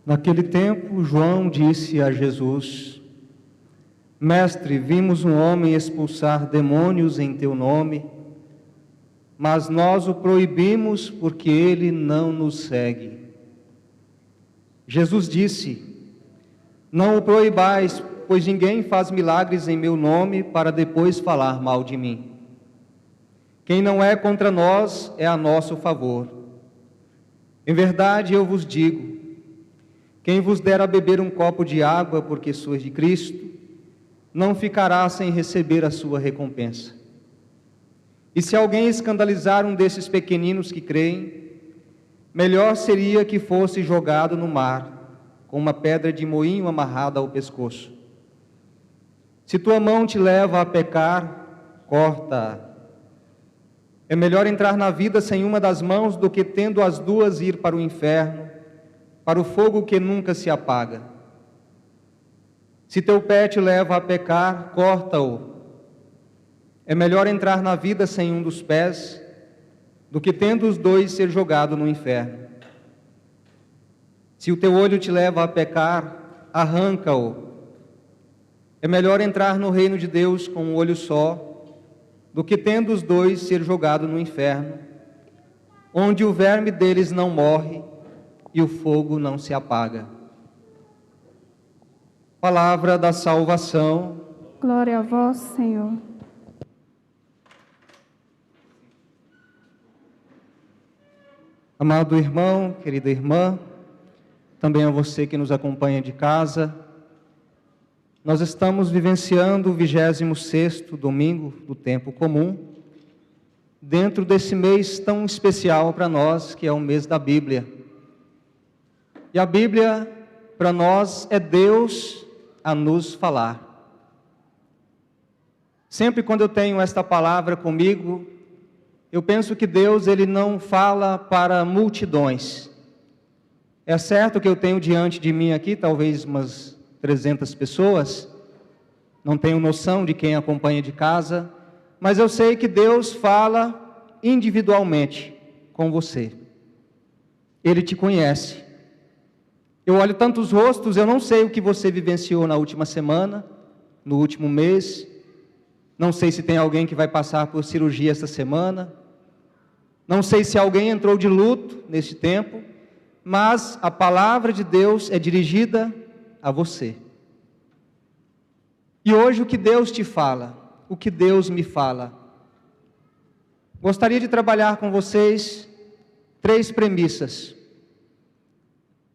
Naquele tempo, João disse a Jesus: Mestre, vimos um homem expulsar demônios em teu nome, mas nós o proibimos porque ele não nos segue. Jesus disse: Não o proibais, pois ninguém faz milagres em meu nome para depois falar mal de mim. Quem não é contra nós é a nosso favor. Em verdade eu vos digo, quem vos der a beber um copo de água porque sois de Cristo, não ficará sem receber a sua recompensa. E se alguém escandalizar um desses pequeninos que creem, melhor seria que fosse jogado no mar, com uma pedra de moinho amarrada ao pescoço. Se tua mão te leva a pecar, corta-a. É melhor entrar na vida sem uma das mãos do que tendo as duas ir para o inferno, para o fogo que nunca se apaga. Se teu pé te leva a pecar, corta-o. É melhor entrar na vida sem um dos pés, do que tendo os dois ser jogado no inferno. Se o teu olho te leva a pecar, arranca-o. É melhor entrar no reino de Deus com um olho só, do que tendo os dois ser jogado no inferno, onde o verme deles não morre e o fogo não se apaga. Palavra da salvação. Glória a vós, Senhor. Amado irmão, querida irmã, também a você que nos acompanha de casa, nós estamos vivenciando o 26º domingo do tempo comum, dentro desse mês tão especial para nós, que é o mês da Bíblia. E a Bíblia, para nós, é Deus a nos falar. Sempre quando eu tenho esta palavra comigo, eu penso que Deus, Ele não fala para multidões. É certo que eu tenho diante de mim aqui, talvez umas 300 pessoas, não tenho noção de quem acompanha de casa, mas eu sei que Deus fala individualmente com você. Ele te conhece. Eu olho tantos rostos, eu não sei o que você vivenciou na última semana, no último mês, não sei se tem alguém que vai passar por cirurgia esta semana, não sei se alguém entrou de luto neste tempo, mas a palavra de Deus é dirigida a você. E hoje o que Deus te fala, o que Deus me fala. Gostaria de trabalhar com vocês 3 premissas.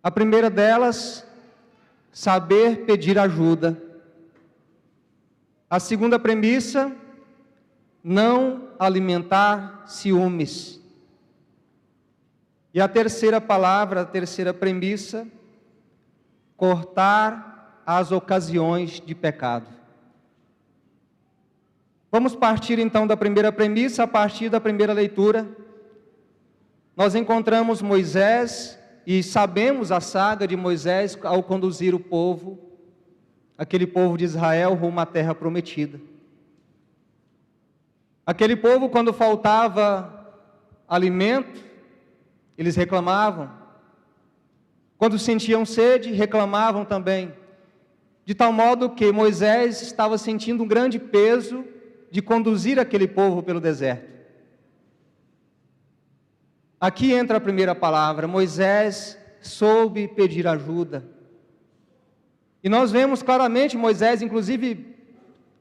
A primeira delas, saber pedir ajuda. A segunda premissa, não alimentar ciúmes. E a terceira palavra, a terceira premissa, cortar as ocasiões de pecado. Vamos partir então da primeira premissa, a partir da primeira leitura. Nós encontramos Moisés e sabemos a saga de Moisés ao conduzir o povo, aquele povo de Israel, rumo à terra prometida. Aquele povo, quando faltava alimento, eles reclamavam. Quando sentiam sede, reclamavam também. De tal modo que Moisés estava sentindo um grande peso de conduzir aquele povo pelo deserto. Aqui entra a primeira palavra, Moisés soube pedir ajuda. E nós vemos claramente Moisés, inclusive,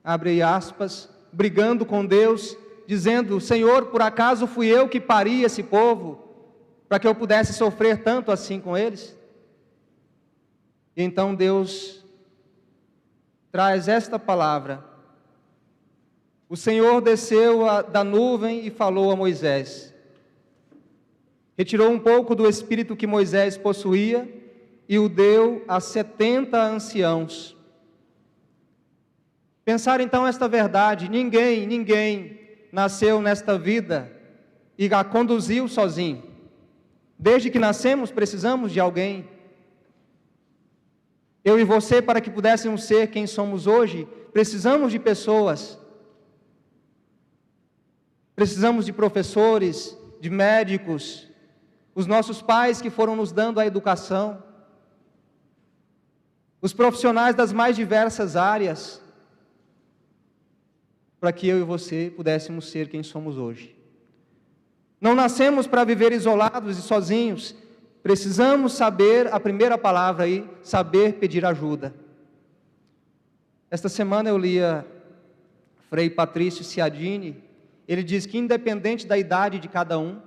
abre aspas, brigando com Deus, dizendo, Senhor, por acaso fui eu que pari esse povo, para que eu pudesse sofrer tanto assim com eles? E então Deus traz esta palavra. O Senhor desceu da nuvem e falou a Moisés. Retirou um pouco do espírito que Moisés possuía e o deu a 70 anciãos. Pensar então esta verdade, ninguém nasceu nesta vida e a conduziu sozinho. Desde que nascemos precisamos de alguém. Eu e você, para que pudéssemos ser quem somos hoje, precisamos de pessoas. Precisamos de professores, de médicos, os nossos pais que foram nos dando a educação. os profissionais das mais diversas áreas, para que eu e você pudéssemos ser quem somos hoje. Não nascemos para viver isolados e sozinhos. Precisamos saber, a primeira palavra aí, saber pedir ajuda. Esta semana eu lia Frei Patrício Ciadini. Ele diz que independente da idade de cada um,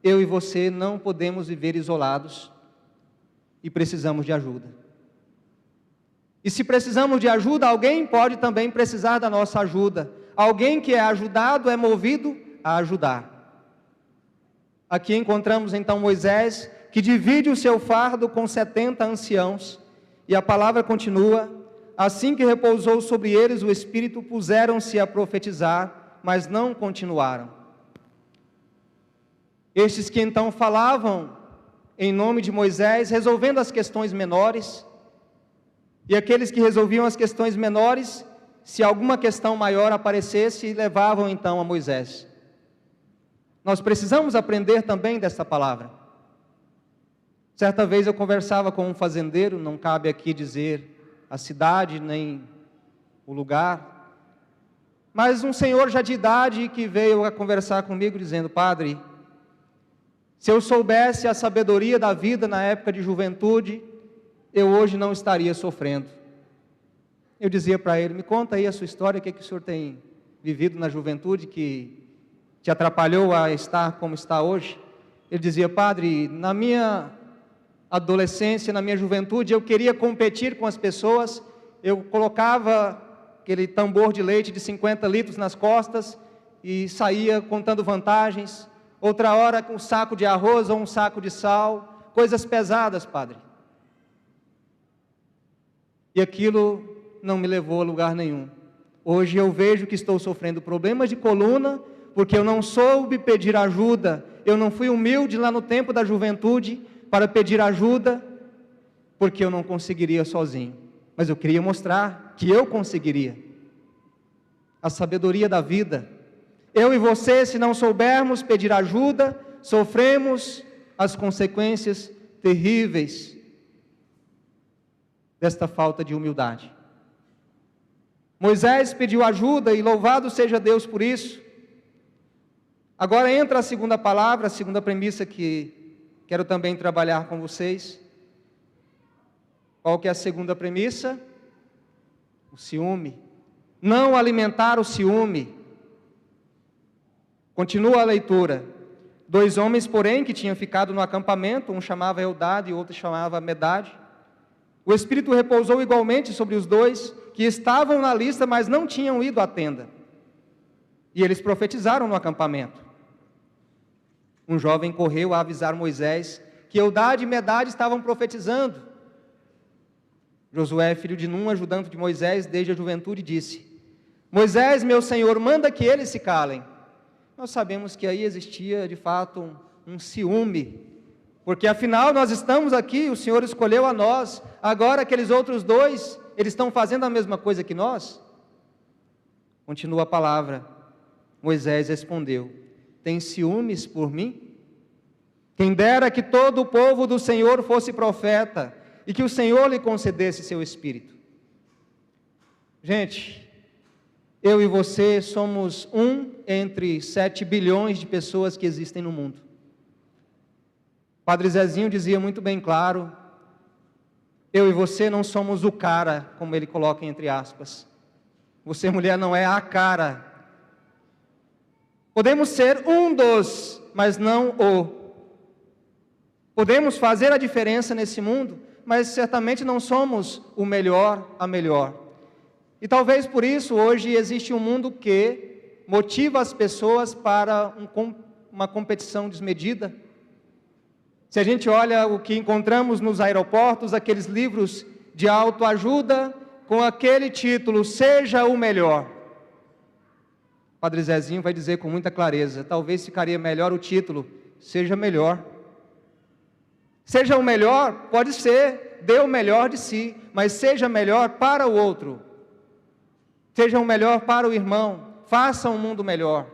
eu e você não podemos viver isolados e precisamos de ajuda. E se precisamos de ajuda, alguém pode também precisar da nossa ajuda. Alguém que é ajudado é movido a ajudar. Aqui encontramos então Moisés, que divide o seu fardo com 70 anciãos. E a palavra continua: assim que repousou sobre eles o Espírito, puseram-se a profetizar, mas não continuaram. Estes que então falavam em nome de Moisés, resolvendo as questões menores, e aqueles que resolviam as questões menores, se alguma questão maior aparecesse, levavam então a Moisés. Nós precisamos aprender também desta palavra. Certa vez eu conversava com um fazendeiro, não cabe aqui dizer a cidade nem o lugar, mas um senhor já de idade que veio a conversar comigo dizendo: padre, se eu soubesse a sabedoria da vida na época de juventude, eu hoje não estaria sofrendo. Eu dizia para ele: me conta aí a sua história, o que o senhor tem vivido na juventude que te atrapalhou a estar como está hoje? Ele dizia: padre, na minha adolescência, na minha juventude, eu queria competir com as pessoas, eu colocava aquele tambor de leite de 50 litros nas costas e saía contando vantagens. Outra hora com um saco de arroz ou um saco de sal, coisas pesadas, padre. E aquilo não me levou a lugar nenhum. Hoje eu vejo que estou sofrendo problemas de coluna, porque eu não soube pedir ajuda, eu não fui humilde lá no tempo da juventude para pedir ajuda, porque eu não conseguiria sozinho. Mas eu queria mostrar que eu conseguiria. A sabedoria da vida. Eu e você, se não soubermos pedir ajuda, sofremos as consequências terríveis desta falta de humildade. Moisés pediu ajuda e louvado seja Deus por isso. Agora entra a segunda palavra, a segunda premissa que quero também trabalhar com vocês. Qual que é a segunda premissa? O ciúme. Não alimentar o ciúme. Continua a leitura. 2 homens, porém, que tinham ficado no acampamento, um chamava Eldade e outro chamava Medade. O Espírito repousou igualmente sobre os 2, que estavam na lista, mas não tinham ido à tenda. E eles profetizaram no acampamento. Um jovem correu a avisar Moisés que Eldade e Medade estavam profetizando. Josué, filho de Num, ajudante de Moisés desde a juventude, disse: Moisés, meu senhor, manda que eles se calem. Nós sabemos que aí existia de fato um ciúme, porque afinal nós estamos aqui, o Senhor escolheu a nós, agora aqueles outros 2, eles estão fazendo a mesma coisa que nós? Continua a palavra. Moisés respondeu: tem ciúmes por mim? Quem dera que todo o povo do Senhor fosse profeta, e que o Senhor lhe concedesse seu espírito. Gente, eu e você somos um entre 7 bilhões de pessoas que existem no mundo. Padre Zezinho dizia muito bem claro: eu e você não somos o cara, como ele coloca entre aspas. Você, mulher, não é a cara. Podemos ser um dos, mas não o. Podemos fazer a diferença nesse mundo, mas certamente não somos o melhor, a melhor. E talvez por isso hoje existe um mundo que motiva as pessoas para uma competição desmedida. Se a gente olha o que encontramos nos aeroportos, aqueles livros de autoajuda com aquele título, seja o melhor. Padre Zezinho vai dizer com muita clareza, talvez ficaria melhor o título, seja melhor. Seja o melhor, pode ser, dê o melhor de si, mas seja melhor para o outro. Seja o melhor para o irmão, faça um mundo melhor.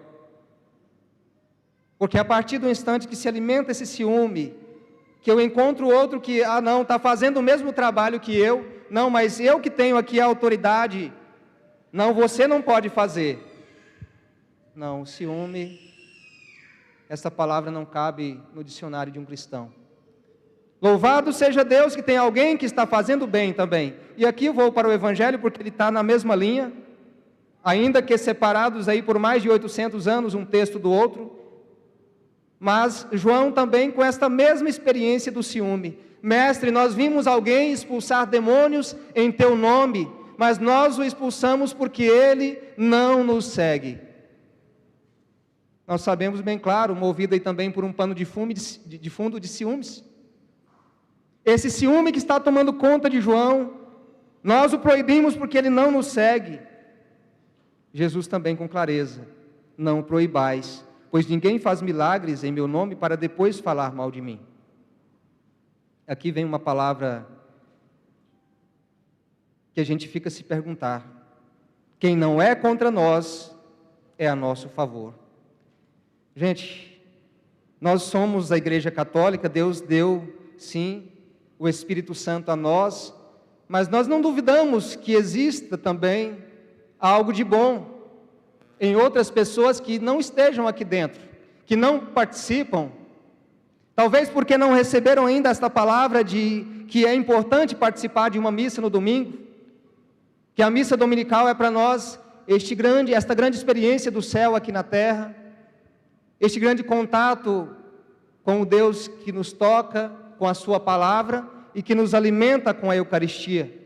Porque a partir do instante que se alimenta esse ciúme, que eu encontro outro que, não, está fazendo o mesmo trabalho que eu, não, mas eu que tenho aqui a autoridade, não, você não pode fazer. Não, ciúme, essa palavra não cabe no dicionário de um cristão. Louvado seja Deus que tem alguém que está fazendo bem também. E aqui eu vou para o Evangelho porque ele está na mesma linha, ainda que separados aí por mais de 800 anos um texto do outro, mas João também com esta mesma experiência do ciúme. Mestre, nós vimos alguém expulsar demônios em teu nome, mas nós o expulsamos porque ele não nos segue. Nós sabemos bem claro, movido aí também por um pano de fundo de ciúmes. Esse ciúme que está tomando conta de João, nós o proibimos porque ele não nos segue. Jesus também com clareza, não o proibais, pois ninguém faz milagres em meu nome para depois falar mal de mim. Aqui vem uma palavra que a gente fica a se perguntar. Quem não é contra nós é a nosso favor. Gente, nós somos a Igreja Católica, Deus deu, sim, o Espírito Santo a nós, mas nós não duvidamos que exista também algo de bom em outras pessoas que não estejam aqui dentro, que não participam, talvez porque não receberam ainda esta palavra de que é importante participar de uma missa no domingo, que a missa dominical é para nós esta grande experiência do céu aqui na terra, este grande contato com o Deus que nos toca, com a sua palavra e que nos alimenta com a Eucaristia.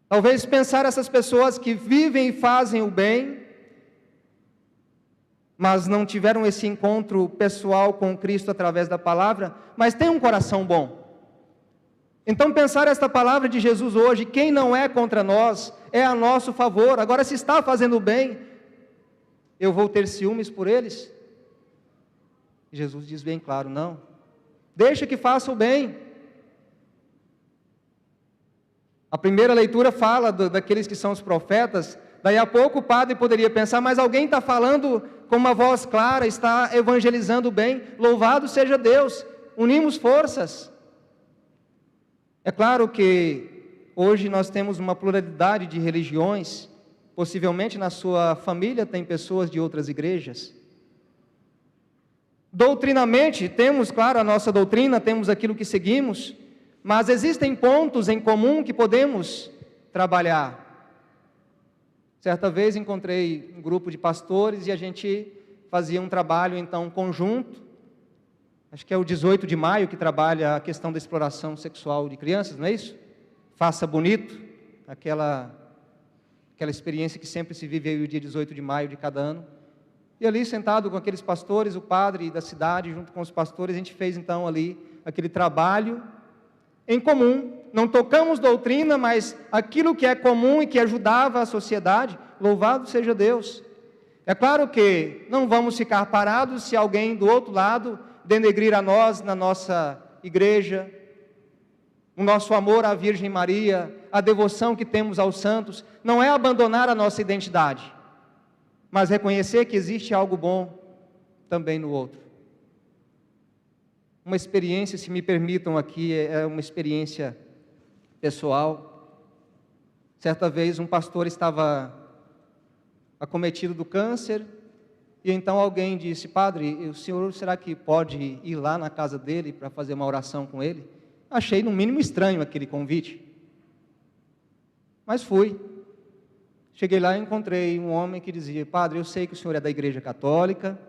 Talvez pensar essas pessoas que vivem e fazem o bem, mas não tiveram esse encontro pessoal com Cristo através da palavra, mas têm um coração bom. Então pensar esta palavra de Jesus hoje, quem não é contra nós, é a nosso favor. Agora, se está fazendo o bem, eu vou ter ciúmes por eles? Jesus diz bem claro, não. Deixa que faça o bem. A primeira leitura fala daqueles que são os profetas. Daí a pouco o padre poderia pensar, mas alguém está falando com uma voz clara, está evangelizando bem. Louvado seja Deus, unimos forças. É claro que hoje nós temos uma pluralidade de religiões. Possivelmente na sua família tem pessoas de outras igrejas. Doutrinamente, temos, claro, a nossa doutrina, temos aquilo que seguimos, mas existem pontos em comum que podemos trabalhar. Certa vez encontrei um grupo de pastores e a gente fazia um trabalho, então, conjunto. Acho que é o 18 de maio que trabalha a questão da exploração sexual de crianças, não é isso? Faça bonito, aquela experiência que sempre se vive aí o dia 18 de maio de cada ano. E ali, sentado com aqueles pastores, o padre da cidade, junto com os pastores, a gente fez então ali aquele trabalho em comum. Não tocamos doutrina, mas aquilo que é comum e que ajudava a sociedade, louvado seja Deus. É claro que não vamos ficar parados se alguém do outro lado denegrir a nós, na nossa igreja, o nosso amor à Virgem Maria, a devoção que temos aos santos. Não é abandonar a nossa identidade, mas reconhecer que existe algo bom também no outro. Uma experiência, se me permitam aqui, é uma experiência pessoal. Certa vez um pastor estava acometido do câncer, e então alguém disse, padre, o senhor será que pode ir lá na casa dele para fazer uma oração com ele? Achei no mínimo estranho aquele convite, mas fui. Cheguei lá e encontrei um homem que dizia, padre, eu sei que o senhor é da Igreja Católica,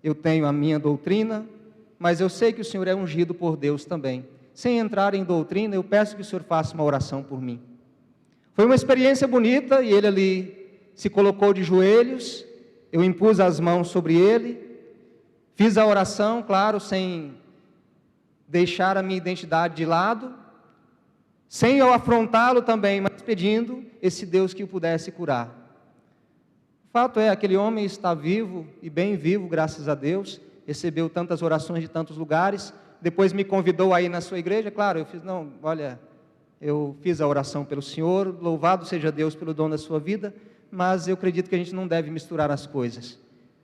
eu tenho a minha doutrina, mas eu sei que o senhor é ungido por Deus também. Sem entrar em doutrina, eu peço que o senhor faça uma oração por mim. Foi uma experiência bonita, e ele ali se colocou de joelhos, eu impus as mãos sobre ele, fiz a oração, claro, sem deixar a minha identidade de lado, sem eu afrontá-lo também, mas pedindo esse Deus que o pudesse curar. O fato é, aquele homem está vivo, e bem vivo, graças a Deus, recebeu tantas orações de tantos lugares, depois me convidou a ir na sua igreja, claro, eu fiz a oração pelo senhor, louvado seja Deus pelo dom da sua vida, mas eu acredito que a gente não deve misturar as coisas.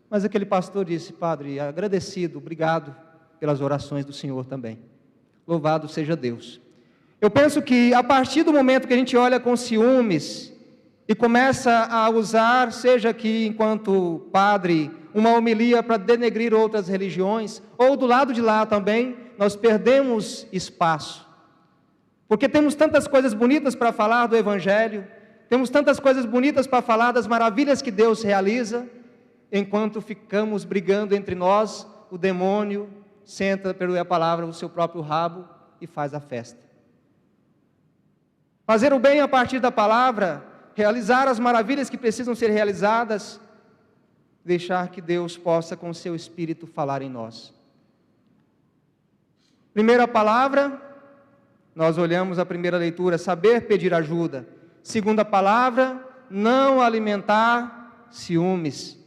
Mas aquele pastor disse, padre, agradecido, obrigado, pelas orações do Senhor também. Louvado seja Deus. Eu penso que a partir do momento que a gente olha com ciúmes e começa a usar, seja aqui enquanto padre, uma homilia para denegrir outras religiões, ou do lado de lá também, nós perdemos espaço. Porque temos tantas coisas bonitas para falar do Evangelho, temos tantas coisas bonitas para falar das maravilhas que Deus realiza, enquanto ficamos brigando entre nós, o demônio senta, perdoe a palavra, o seu próprio rabo e faz a festa. Fazer o bem a partir da palavra, realizar as maravilhas que precisam ser realizadas, deixar que Deus possa com o seu Espírito falar em nós. Primeira palavra, nós olhamos a primeira leitura, saber pedir ajuda. Segunda palavra, não alimentar ciúmes.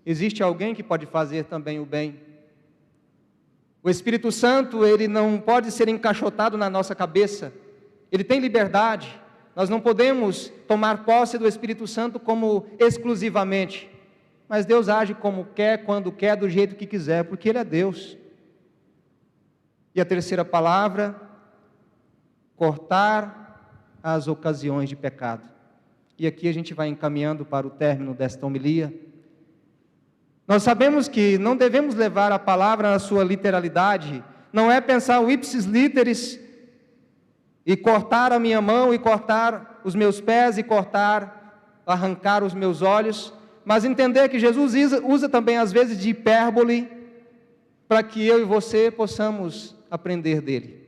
Existe alguém que pode fazer também o bem. O Espírito Santo, ele não pode ser encaixotado na nossa cabeça. Ele tem liberdade. Nós não podemos tomar posse do Espírito Santo como exclusivamente. Mas Deus age como quer, quando quer, do jeito que quiser, porque Ele é Deus. E a terceira palavra, cortar as ocasiões de pecado. E aqui a gente vai encaminhando para o término desta homilia. Nós sabemos que não devemos levar a palavra na sua literalidade, não é pensar o ipsis literis e cortar a minha mão e cortar os meus pés e arrancar os meus olhos, mas entender que Jesus usa também às vezes de hipérbole para que eu e você possamos aprender dele.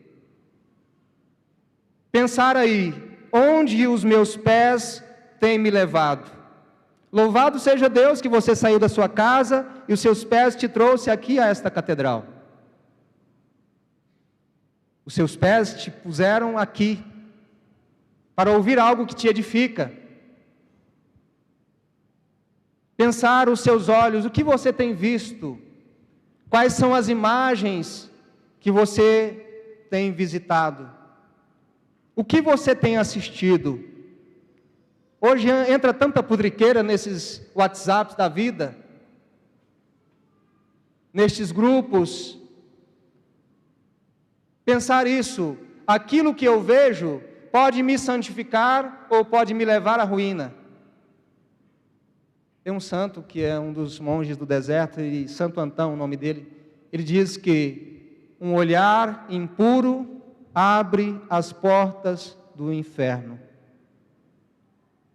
Pensar aí, onde os meus pés têm me levado? Louvado seja Deus que você saiu da sua casa e os seus pés te trouxe aqui a esta catedral. Os seus pés te puseram aqui para ouvir algo que te edifica. Pensar os seus olhos, o que você tem visto? Quais são as imagens que você tem visitado? O que você tem assistido? Hoje entra tanta pudriqueira nesses WhatsApps da vida, nestes grupos. Pensar isso, aquilo que eu vejo pode me santificar ou pode me levar à ruína. Tem um santo que é um dos monges do deserto, e Santo Antão, o nome dele, ele diz que um olhar impuro abre as portas do inferno.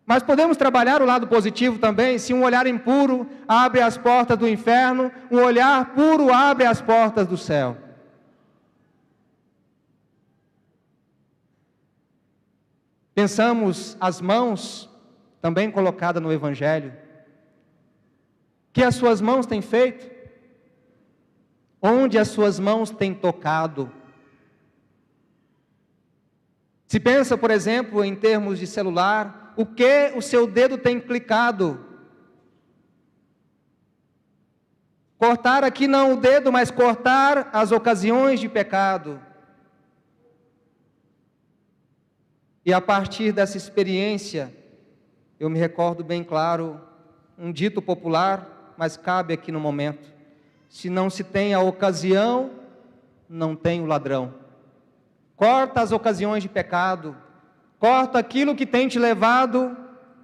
Mas podemos trabalhar o lado positivo também. Se um olhar impuro abre as portas do inferno, um olhar puro abre as portas do céu. Pensamos as mãos, também colocadas no Evangelho. O que as suas mãos têm feito? Onde as suas mãos têm tocado? Se pensa, por exemplo, em termos de celular, o que o seu dedo tem clicado? Cortar aqui não o dedo, mas cortar as ocasiões de pecado. E a partir dessa experiência, eu me recordo bem claro, um dito popular, mas cabe aqui no momento: se não se tem a ocasião, não tem o ladrão. Corta as ocasiões de pecado, corta aquilo que tem te levado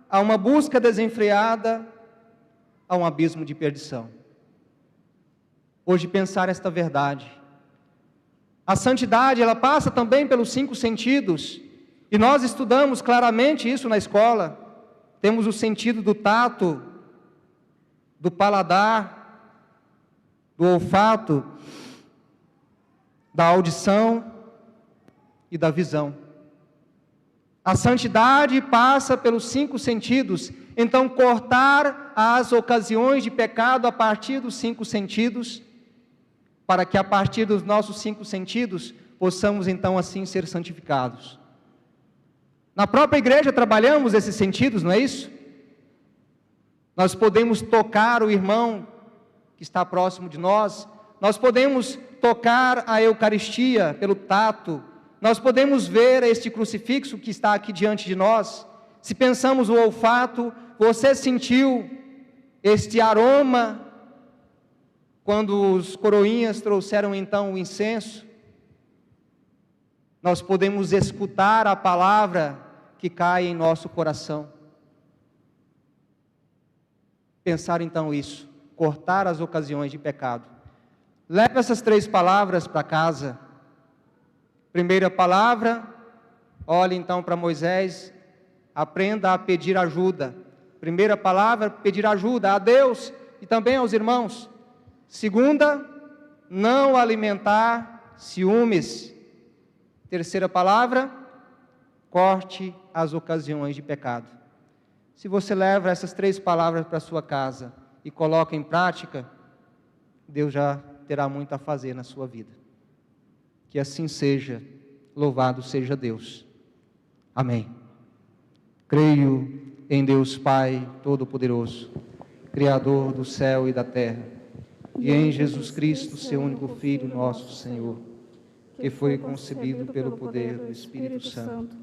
a uma busca desenfreada, a um abismo de perdição. Hoje pensar esta verdade. A santidade, ela passa também pelos 5 sentidos, e nós estudamos claramente isso na escola. Temos o sentido do tato, do paladar, do olfato, da audição e da visão. A santidade passa pelos 5 sentidos. Então, cortar as ocasiões de pecado a partir dos 5 sentidos, para que a partir dos nossos 5 sentidos, possamos então assim ser santificados. Na própria igreja trabalhamos esses sentidos, não é isso? Nós podemos tocar o irmão que está próximo de nós, nós podemos tocar a Eucaristia pelo tato, nós podemos ver este crucifixo que está aqui diante de nós. Se pensamos o olfato, você sentiu este aroma Quando os coroinhas trouxeram então o incenso, nós podemos escutar a palavra que cai em nosso coração. Pensar então isso, cortar as ocasiões de pecado. Leve essas 3 palavras para casa. Primeira palavra, olhe então para Moisés, aprenda a pedir ajuda. Primeira palavra, pedir ajuda a Deus e também aos irmãos. Segunda, não alimentar ciúmes. Terceira palavra, corte as ocasiões de pecado. Se você leva essas 3 palavras para a sua casa e coloca em prática, Deus já terá muito a fazer na sua vida. Que assim seja, louvado seja Deus. Amém. Creio em Deus Pai Todo-Poderoso, Criador do céu e da terra, e em Jesus Cristo, seu único Filho, nosso Senhor, que foi concebido pelo poder do Espírito Santo,